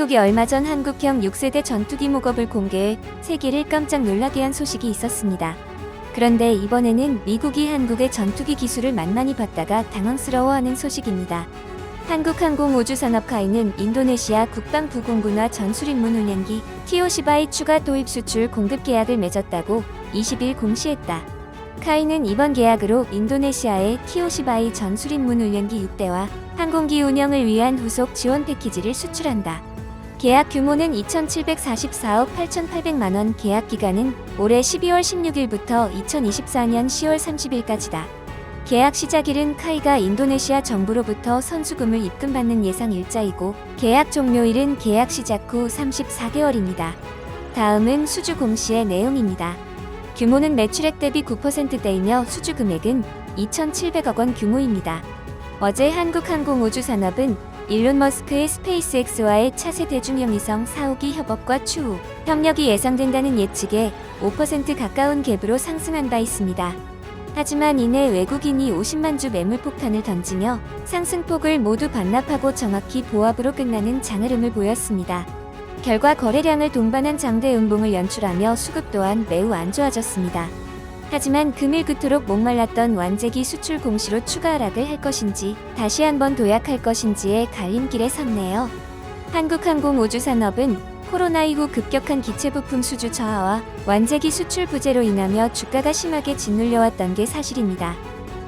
한국이 얼마 전 한국형 6세대 전투기 목업을 공개해 세계를 깜짝 놀라게 한 소식이 있었습니다. 그런데 이번에는 미국이 한국의 전투기 기술을 만만히 봤다가 당황스러워하는 소식입니다. 한국항공우주산업카이는 인도네시아 국방부공군화 전술임무 훈련기 T-50I 추가 도입 수출 공급 계약을 맺었다고 20일 공시했다. 카이는 이번 계약으로 인도네시아의 T-50I 전술임무 훈련기 6대와 항공기 운영을 위한 후속 지원 패키지를 수출한다. 계약 규모는 2,744억 8,800만원, 계약 기간은 올해 12월 16일부터 2024년 10월 30일까지다. 계약 시작일은 카이가 인도네시아 정부로부터 선수금을 입금받는 예상 일자이고, 계약 종료일은 계약 시작 후 34개월입니다. 다음은 수주 공시의 내용입니다. 규모는 매출액 대비 9%대이며 수주 금액은 2,700억 원 규모입니다. 어제 한국항공우주산업은 일론 머스크의 스페이스X와의 차세 대중형위성 4호기 협업과 추후 협력이 예상된다는 예측에 5% 가까운 갭으로 상승한 바 있습니다. 하지만 이내 외국인이 50만 주 매물폭탄을 던지며 상승폭을 모두 반납하고 정확히 보합으로 끝나는 장흐름을 보였습니다. 결과 거래량을 동반한 장대 음봉을 연출하며 수급 또한 매우 안 좋아졌습니다. 하지만 금일 그토록 목말랐던 완제기 수출 공시로 추가 하락을 할 것인지 다시 한번 도약할 것인지의 갈림길에 섰네요. 한국항공우주산업은 코로나19 급격한 기체부품 수주 저하와 완제기 수출 부재로 인하며 주가가 심하게 짓눌려왔던 게 사실입니다.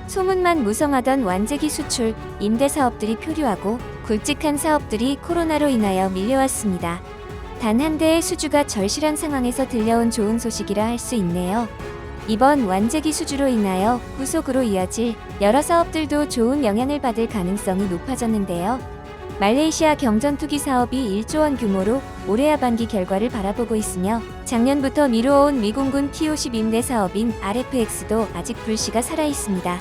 소문만 무성하던 완제기 수출, 임대 사업들이 표류하고 굵직한 사업들이 코로나로 인하여 밀려왔습니다. 단 한 대의 수주가 절실한 상황에서 들려온 좋은 소식이라 할 수 있네요. 이번 완제기 수주로 인하여 후속으로 이어질 여러 사업들도 좋은 영향을 받을 가능성이 높아졌는데요. 말레이시아 경전투기 사업이 1조 원 규모로 올해 하반기 결과를 바라보고 있으며, 작년부터 미루어온 미공군 T-50 임대 사업인 RFX도 아직 불씨가 살아있습니다.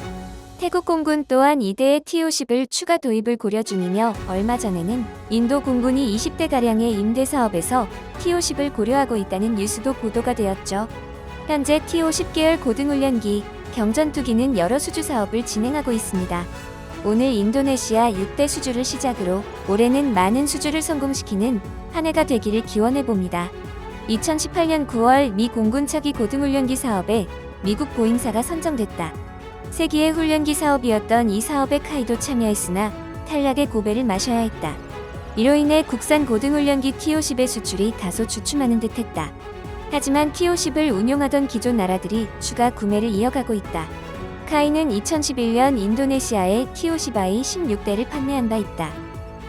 태국 공군 또한 2대의 T-50을 추가 도입을 고려 중이며, 얼마 전에는 인도 공군이 20대가량의 임대 사업에서 T-50을 고려하고 있다는 뉴스도 보도가 되었죠. 현재 T-50 계열 고등훈련기, 경전투기는 여러 수주 사업을 진행하고 있습니다. 오늘 인도네시아 6대 수주를 시작으로 올해는 많은 수주를 성공시키는 한 해가 되기를 기원해봅니다. 2018년 9월 미 공군 차기 고등훈련기 사업에 미국 보잉사가 선정됐다. 세기의 훈련기 사업이었던 이 사업에 카이도 참여했으나 탈락의 고배를 마셔야 했다. 이로 인해 국산 고등훈련기 T-50의 수출이 다소 주춤하는 듯했다. 하지만 T-50을 운용하던 기존 나라들이 추가 구매를 이어가고 있다. 카이는 2011년 인도네시아에 T-50I 16대를 판매한 바 있다.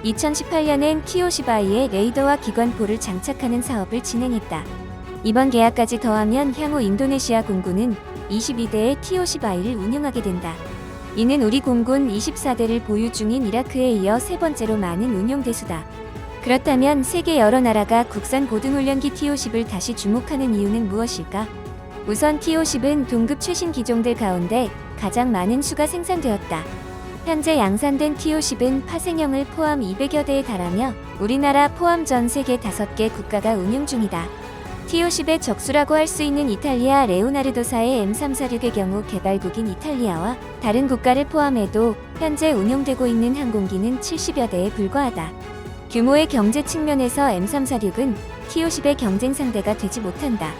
2018년엔 T-50I에 레이더와 기관포를 장착하는 사업을 진행했다. 이번 계약까지 더하면 향후 인도네시아 공군은 22대의 T-50I를 운용하게 된다. 이는 우리 공군 24대를 보유 중인 이라크에 이어 세 번째로 많은 운용 대수다. 그렇다면 세계 여러 나라가 국산 고등훈련기 T-50을 다시 주목하는 이유는 무엇일까? 우선 T-50은 동급 최신 기종들 가운데 가장 많은 수가 생산되었다. 현재 양산된 T-50은 파생형을 포함 200여 대에 달하며 우리나라 포함 전 세계 5개 국가가 운용 중이다. T-50의 적수라고 할 수 있는 이탈리아 레오나르도사의 M346의 경우 개발국인 이탈리아와 다른 국가를 포함해도 현재 운용되고 있는 항공기는 70여 대에 불과하다. 규모의 경제 측면에서 M346은 T-50의 경쟁 상대가 되지 못한다.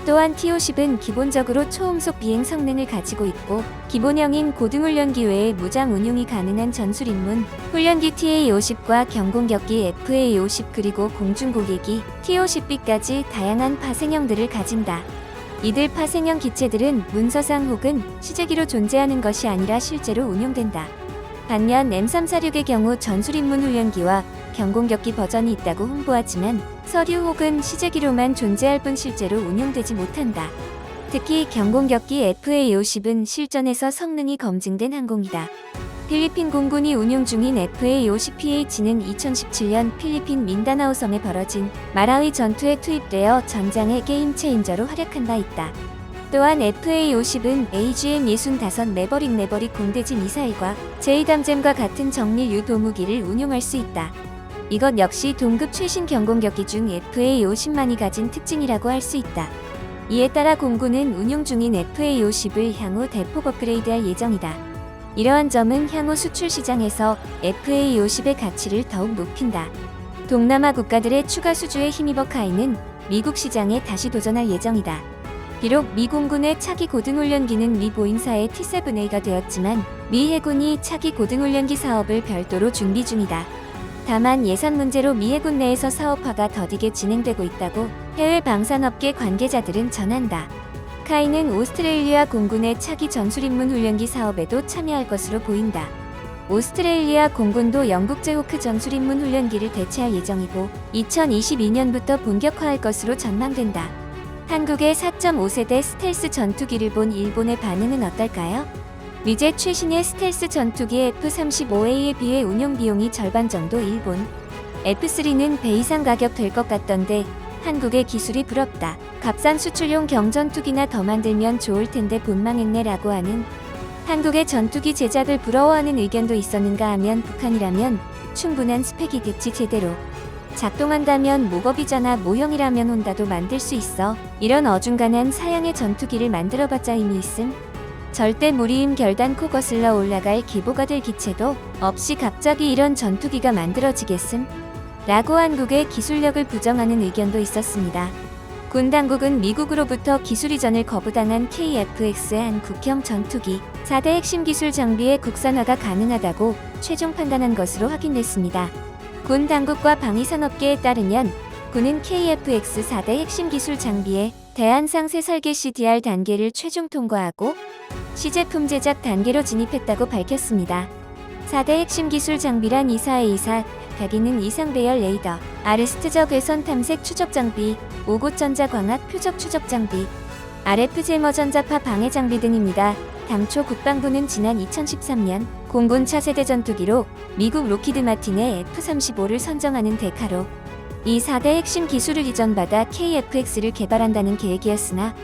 또한 T-50은 기본적으로 초음속 비행 성능을 가지고 있고, 기본형인 고등훈련기 외에 무장 운용이 가능한 전술임문, 훈련기 TA-50과 경공격기 FA-50 그리고 공중고객기 T-50B까지 다양한 파생형들을 가진다. 이들 파생형 기체들은 문서상 혹은 시제기로 존재하는 것이 아니라 실제로 운용된다. 반면 M346의 경우 전술임문 훈련기와 경공격기 버전이 있다고 홍보하지만 서류 혹은 시제기로만 존재할 뿐 실제로 운용되지 못한다. 특히 경공격기 FA-50은 실전에서 성능이 검증된 항공이다. 필리핀 공군이 운용 중인 FA-50PH는 2017년 필리핀 민다나오 섬에 벌어진 마라위 전투에 투입되어 전장의 게임 체인저로 활약한 바 있다. 또한 FA-50은 AGM-65 매버릭 공대지 미사일과 제2담잼과 같은 정밀 유도무기를 운용할 수 있다. 이것 역시 동급 최신 경공격기 중 FA-50만이 가진 특징이라고 할 수 있다. 이에 따라 공군은 운용 중인 FA-50을 향후 대폭 업그레이드할 예정이다. 이러한 점은 향후 수출 시장에서 FA-50의 가치를 더욱 높인다. 동남아 국가들의 추가 수주에 힘입어 카이는 미국 시장에 다시 도전할 예정이다. 비록 미 공군의 차기 고등훈련기는 미 보잉사의 T-7A가 되었지만 미 해군이 차기 고등훈련기 사업을 별도로 준비 중이다. 다만 예산 문제로 미 해군 내에서 사업화가 더디게 진행되고 있다고 해외 방산업계 관계자들은 전한다. 카이는 오스트레일리아 공군의 차기 전술입문 훈련기 사업에도 참여할 것으로 보인다. 오스트레일리아 공군도 영국 제호크 전술입문 훈련기를 대체할 예정이고 2022년부터 본격화할 것으로 전망된다. 한국의 4.5세대 스텔스 전투기를 본 일본의 반응은 어떨까요? 미제 최신의 스텔스 전투기 F-35A에 비해 운용 비용이 절반 정도 일본 F-3는 배 이상 가격 될 것 같던데 한국의 기술이 부럽다. 값싼 수출용 경전투기나 더 만들면 좋을 텐데 본망했네 라고 하는 한국의 전투기 제작을 부러워하는 의견도 있었는가 하면 북한이라면 충분한 스펙이겠지 제대로 작동한다면 모법이잖아 모형이라면 혼다도 만들 수 있어. 이런 어중간한 사양의 전투기를 만들어봤자 의미 있음? 절대 무리임 결단 코 거슬러 올라갈 기보가 될 기체도 없이 갑자기 이런 전투기가 만들어지겠음? 라고 한국의 기술력을 부정하는 의견도 있었습니다. 군 당국은 미국으로부터 기술 이전을 거부당한 KF-X의 한국형 전투기 4대 핵심 기술 장비의 국산화가 가능하다고 최종 판단한 것으로 확인됐습니다. 군 당국과 방위산업계에 따르면 군은 KF-X 4대 핵심 기술 장비의 대한 상세 설계 CDR 단계를 최종 통과하고 시제품 제작 단계로 진입했다고 밝혔습니다. 4대 핵심 기술 장비란 24A24, 다기능 이상 배열 레이더, 아르스트 적외선 탐색 추적 장비, 오고 전자 광학 표적 추적 장비, RF 제머 전자파 방해 장비 등입니다. 당초 국방부는 지난 2013년 공군 차세대 전투기로 미국 로키드 마틴의 F-35를 선정하는 대가로 이 4대 핵심 기술을 이전받아 KF-X를 개발한다는 계획이었으나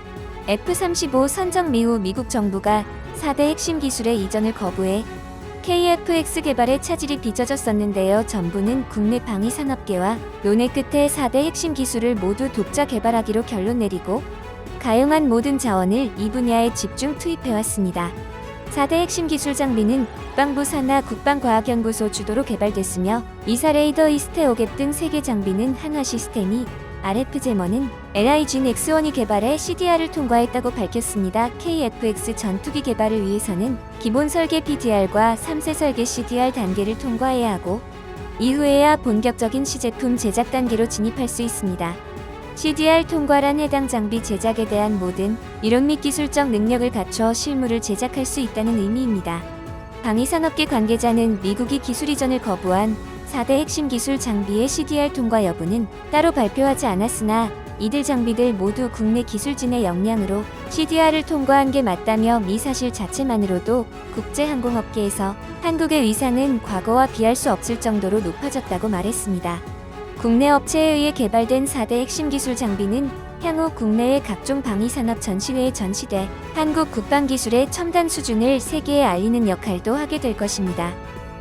F-35 선정 이후 미국 정부가 4대 핵심 기술의 이전을 거부해 KF-X 개발에 차질이 빚어졌었는데요. 정부는 국내 방위산업계와 논의 끝에 4대 핵심 기술을 모두 독자 개발하기로 결론 내리고 가용한 모든 자원을 이 분야에 집중 투입해왔습니다. 4대 핵심 기술 장비는 국방부 산하 국방과학연구소 주도로 개발됐으며 이사 레이더 이스테오갭 등 3개 장비는 한화 시스템이 RF 제머는 LIG X1이 개발해 CDR을 통과했다고 밝혔습니다. KF-X 전투기 개발을 위해서는 기본 설계 PDR과 3세 설계 CDR 단계를 통과해야 하고 이후에야 본격적인 시제품 제작 단계로 진입할 수 있습니다. CDR 통과란 해당 장비 제작에 대한 모든 이론 및 기술적 능력을 갖춰 실물을 제작할 수 있다는 의미입니다. 방위산업계 관계자는 미국이 기술 이전을 거부한 4대 핵심 기술 장비의 CDR 통과 여부는 따로 발표하지 않았으나 이들 장비들 모두 국내 기술진의 역량으로 CDR을 통과한 게 맞다며 이 사실 자체만으로도 국제항공업계에서 한국의 위상은 과거와 비할 수 없을 정도로 높아졌다고 말했습니다. 국내 업체에 의해 개발된 4대 핵심 기술 장비는 향후 국내의 각종 방위산업 전시회에 전시돼 한국 국방기술의 첨단 수준을 세계에 알리는 역할도 하게 될 것입니다.